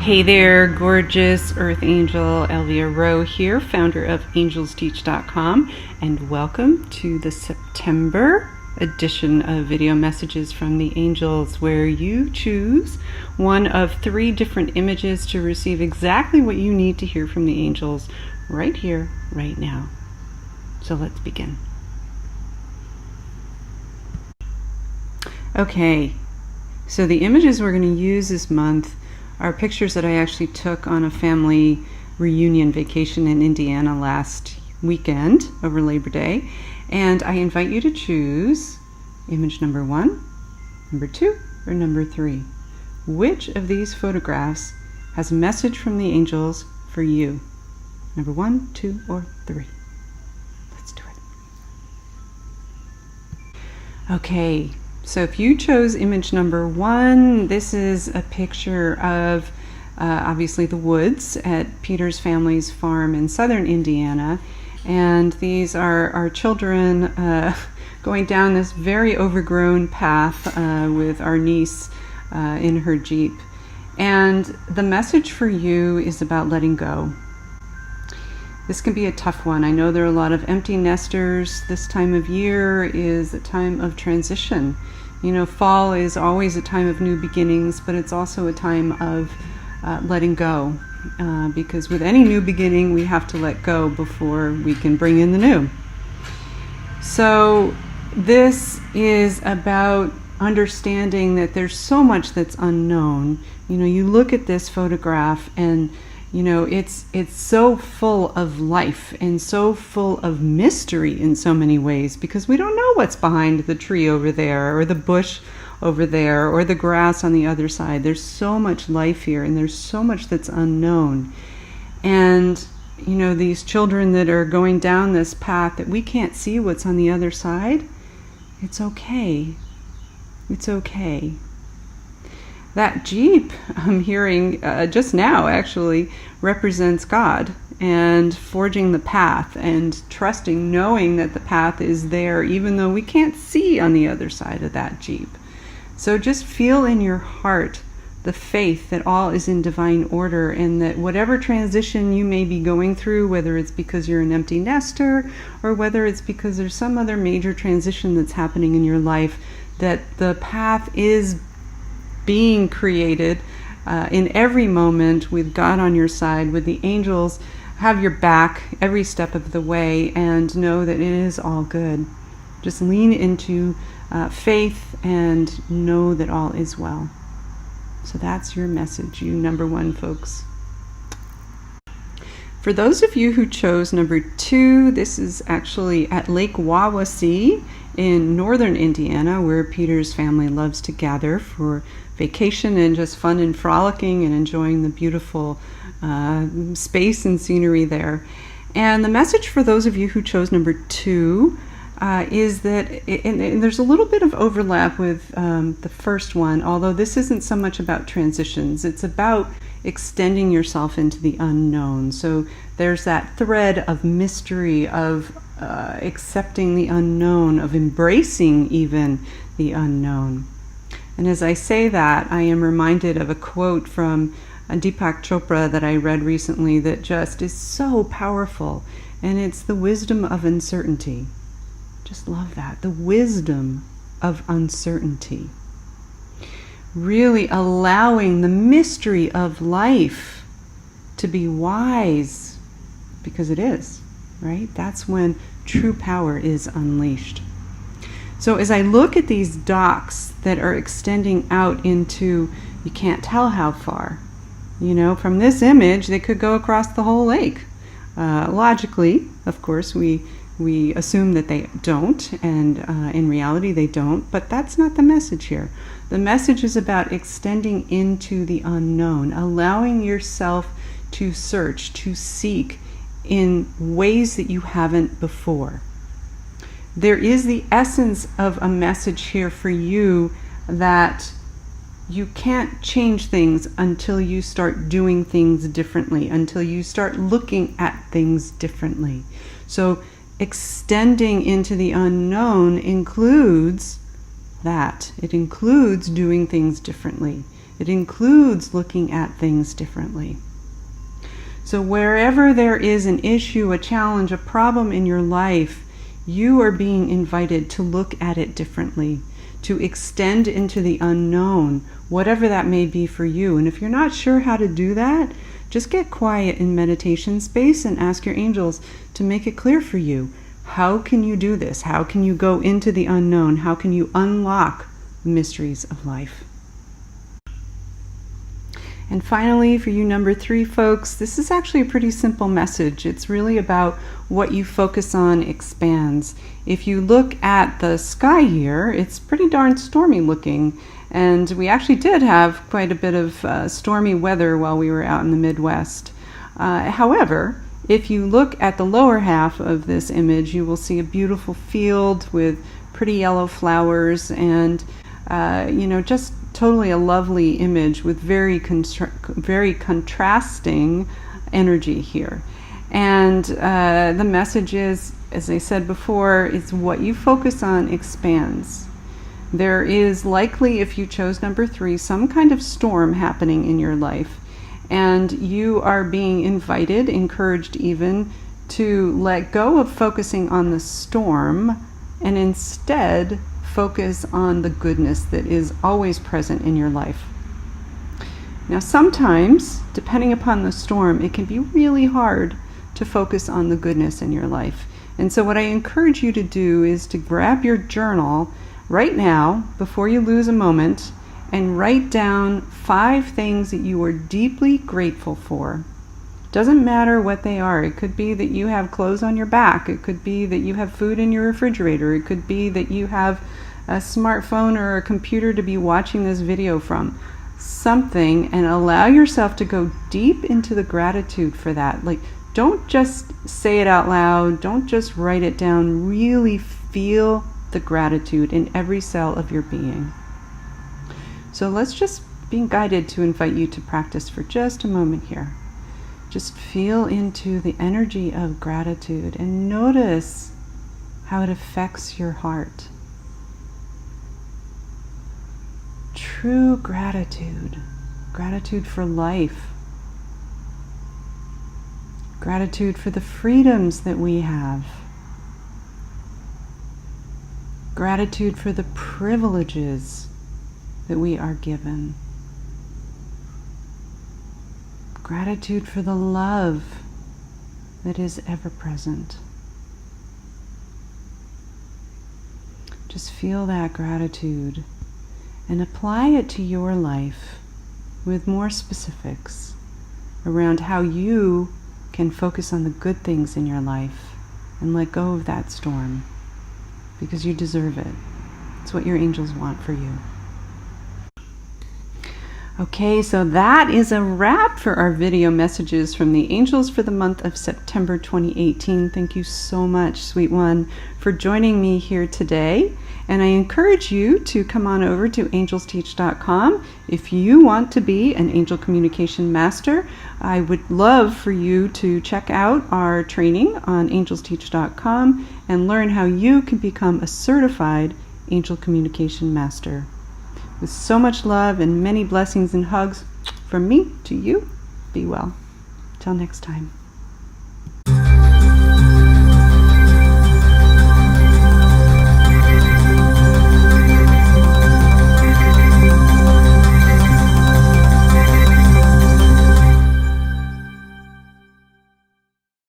Hey there, gorgeous Earth Angel. Elvia Rowe here, founder of AngelsTeach.com, and welcome to the September edition of Video Messages from the Angels, where you choose one of 3 different images to receive exactly what you need to hear from the angels right here, right now. So let's begin. Okay, so the images we're going to use this month are pictures that I actually took on a family reunion vacation in Indiana last weekend over Labor Day. And I invite you to choose image number 1, number 2, or number 3. Which of these photographs has a message from the angels for you? Number 1, 2, or 3. Let's do it. Okay. So if you chose image number 1, this is a picture of obviously the woods at Peter's family's farm in southern Indiana. And these are our children going down this very overgrown path with our niece in her Jeep. And the message for you is about letting go. This can be a tough one. I know there are a lot of empty nesters. This time of year is a time of transition. You know, fall is always a time of new beginnings, but it's also a time of letting go. Because with any new beginning, we have to let go before we can bring in the new. So this is about understanding that there's so much that's unknown. You know, you look at this photograph and you know, it's so full of life and so full of mystery in so many ways, because we don't know what's behind the tree over there or the bush over there or the grass on the other side. There's so much life here and there's so much that's unknown. And, you know, these children that are going down this path that we can't see what's on the other side, it's okay. It's okay. That Jeep I'm hearing just now actually represents God and forging the path and trusting, knowing that the path is there even though we can't see on the other side of that Jeep. So just feel in your heart the faith that all is in divine order, and that whatever transition you may be going through, whether it's because you're an empty nester or whether it's because there's some other major transition that's happening in your life, that the path is being created in every moment with God on your side, with the angels have your back every step of the way, and know that it is all good. Just lean into faith and know that all is well. So that's your message, you number 1 folks. For those of you who chose number 2, this is actually at Lake Wawasee in northern Indiana, where Peter's family loves to gather for vacation and just fun and frolicking and enjoying the beautiful space and scenery there. And the message for those of you who chose number 2 is that, and there's a little bit of overlap with the first one, although this isn't so much about transitions. It's about extending yourself into the unknown. So there's that thread of mystery, of accepting the unknown, of embracing even the unknown. And as I say that, I am reminded of a quote from Deepak Chopra that I read recently that just is so powerful. And it's the wisdom of uncertainty. Just love that. The wisdom of uncertainty. Really allowing the mystery of life to be wise, because it is, right? That's when true power is unleashed. So as I look at these docks that are extending out into, you can't tell how far. You know, from this image, they could go across the whole lake. Logically, of course, we assume that they don't, and in reality they don't, but that's not the message here. The message is about extending into the unknown, allowing yourself to search, to seek in ways that you haven't before. There is the essence of a message here for you that you can't change things until you start doing things differently, until you start looking at things differently. So extending into the unknown includes that. It includes doing things differently. It includes looking at things differently. So wherever there is an issue, a challenge, a problem in your life, you are being invited to look at it differently, to extend into the unknown, whatever that may be for you. And if you're not sure how to do that, just get quiet in meditation space and ask your angels to make it clear for you. How can you do this? How can you go into the unknown? How can you unlock the mysteries of life? And finally, for you number 3 folks, this is actually a pretty simple message. It's really about what you focus on expands. If you look at the sky here, it's pretty darn stormy looking. And we actually did have quite a bit of stormy weather while we were out in the Midwest. However, if you look at the lower half of this image, you will see a beautiful field with pretty yellow flowers and, just totally a lovely image with very contrasting energy here. And the message is, as I said before, it's what you focus on expands. There is likely, if you chose number 3, some kind of storm happening in your life. And you are being invited, encouraged even, to let go of focusing on the storm and instead focus on the goodness that is always present in your life. Now sometimes, depending upon the storm, it can be really hard to focus on the goodness in your life. And so what I encourage you to do is to grab your journal right now, before you lose a moment, and write down 5 things that you are deeply grateful for. Doesn't matter what they are. It could be that you have clothes on your back. It could be that you have food in your refrigerator. It could be that you have a smartphone or a computer to be watching this video from. Something, and allow yourself to go deep into the gratitude for that. Like, don't just say it out loud. Don't just write it down. Really feel the gratitude in every cell of your being. So let's just be guided to invite you to practice for just a moment here. Just feel into the energy of gratitude and notice how it affects your heart. True gratitude, gratitude for life, gratitude for the freedoms that we have, gratitude for the privileges that we are given, gratitude for the love that is ever present. Just feel that gratitude and apply it to your life with more specifics around how you can focus on the good things in your life and let go of that storm, because you deserve it. It's what your angels want for you. Okay, so that is a wrap for our video messages from the angels for the month of September 2018. Thank you so much, sweet one, for joining me here today. And I encourage you to come on over to angelsteach.com if you want to be an angel communication master. I would love for you to check out our training on angelsteach.com and learn how you can become a certified angel communication master. With so much love and many blessings and hugs from me to you, be well. Till next time.